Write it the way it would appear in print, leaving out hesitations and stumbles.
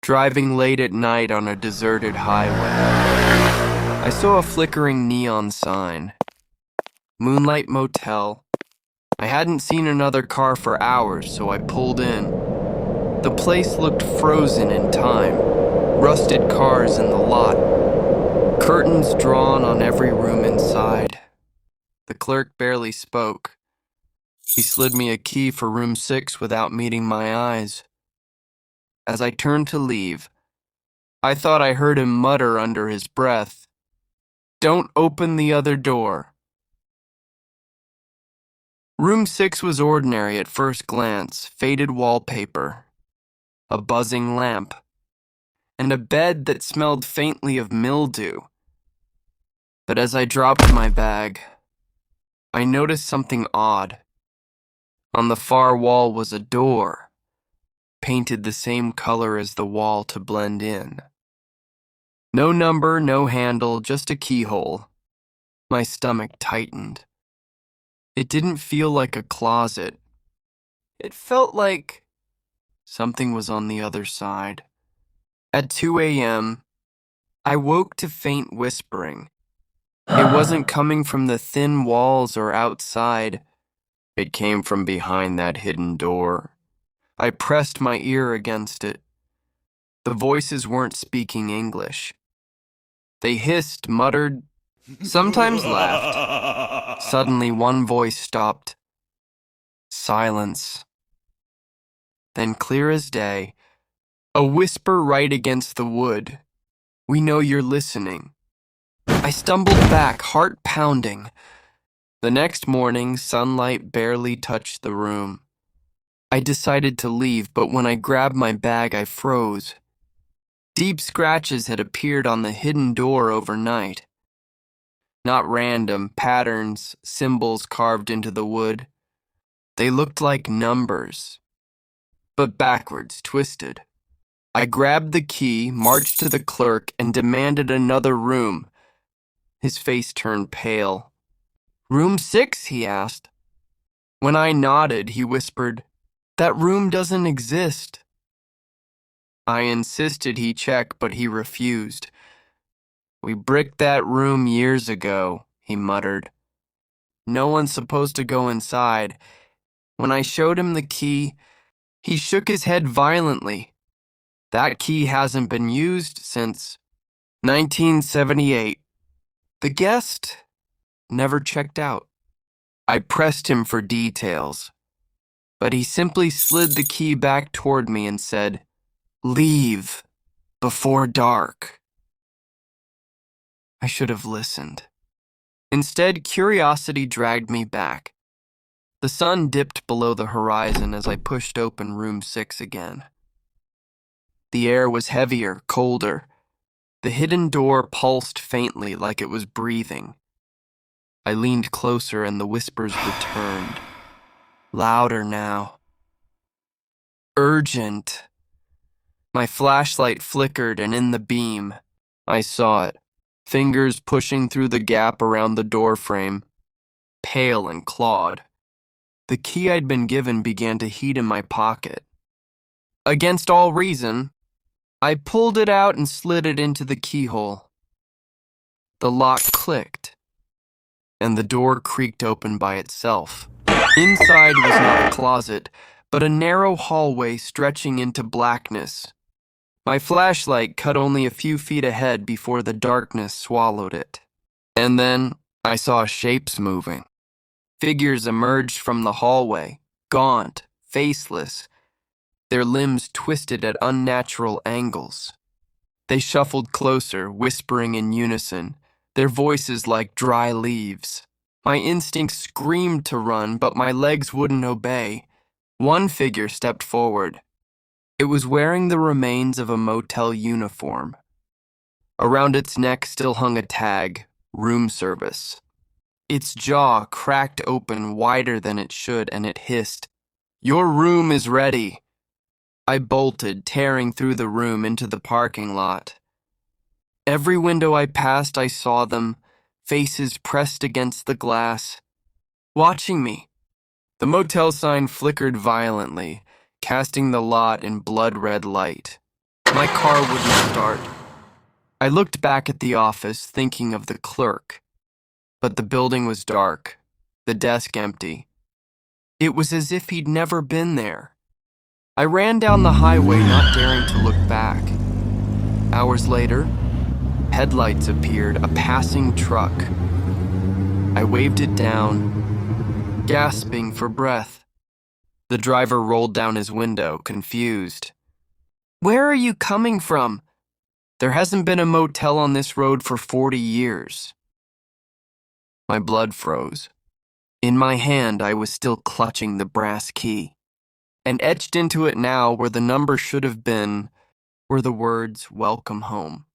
driving late at night on a deserted highway. I saw a flickering neon sign. Moonlight Motel. I hadn't seen another car for hours, so I pulled in. The place looked frozen in time. Rusted cars in the lot. Curtains drawn on every room inside. The clerk barely spoke. He slid me a key for room 6 without meeting my eyes. As I turned to leave, I thought I heard him mutter under his breath, "Don't open the other door." Room 6 was ordinary at first glance, faded wallpaper, a buzzing lamp, and a bed that smelled faintly of mildew. But as I dropped my bag, I noticed something odd. On the far wall was a door, painted the same color as the wall to blend in. No number, no handle, just a keyhole. My stomach tightened. It didn't feel like a closet. It felt like something was on the other side. At 2 a.m., I woke to faint whispering. It wasn't coming from the thin walls or outside. It came from behind that hidden door. I pressed my ear against it. The voices weren't speaking English. They hissed, muttered, sometimes laughed. Suddenly, one voice stopped. Silence. Then, clear as day, a whisper right against the wood. "We know you're listening." I stumbled back, heart pounding. The next morning, sunlight barely touched the room. I decided to leave, but when I grabbed my bag, I froze. Deep scratches had appeared on the hidden door overnight. Not random patterns, symbols carved into the wood. They looked like numbers, but backwards, twisted. I grabbed the key, marched to the clerk, and demanded another room. His face turned pale. "Room 6?" he asked. When I nodded, he whispered, "That room doesn't exist." I insisted he check, but he refused. "We bricked that room years ago," he muttered. "No one's supposed to go inside." When I showed him the key, he shook his head violently. "That key hasn't been used since 1978. The guest never checked out." I pressed him for details, but he simply slid the key back toward me and said, "Leave before dark." I should have listened. Instead, curiosity dragged me back. The sun dipped below the horizon as I pushed open room 6 again. The air was heavier, colder. The hidden door pulsed faintly like it was breathing. I leaned closer and the whispers returned. Louder now. Urgent. My flashlight flickered, and in the beam, I saw it. Fingers pushing through the gap around the door frame, pale and clawed. The key I'd been given began to heat in my pocket. Against all reason, I pulled it out and slid it into the keyhole. The lock clicked, and the door creaked open by itself. Inside was not a closet, but a narrow hallway stretching into blackness. My flashlight cut only a few feet ahead before the darkness swallowed it. And then I saw shapes moving. Figures emerged from the hallway, gaunt, faceless, their limbs twisted at unnatural angles. They shuffled closer, whispering in unison, their voices like dry leaves. My instincts screamed to run, but my legs wouldn't obey. One figure stepped forward. It was wearing the remains of a motel uniform. Around its neck still hung a tag, room service. Its jaw cracked open wider than it should, and it hissed, "Your room is ready." I bolted, tearing through the room into the parking lot. Every window I passed, I saw them, faces pressed against the glass, watching me. The motel sign flickered violently, casting the lot in blood-red light. My car wouldn't start. I looked back at the office, thinking of the clerk, but the building was dark, the desk empty. It was as if he'd never been there. I ran down the highway, not daring to look back. Hours later, headlights appeared, a passing truck. I waved it down, gasping for breath. The driver rolled down his window, confused. "Where are you coming from? There hasn't been a motel on this road for 40 years. My blood froze. In my hand, I was still clutching the brass key. And etched into it now, where the number should have been, were the words, "Welcome home."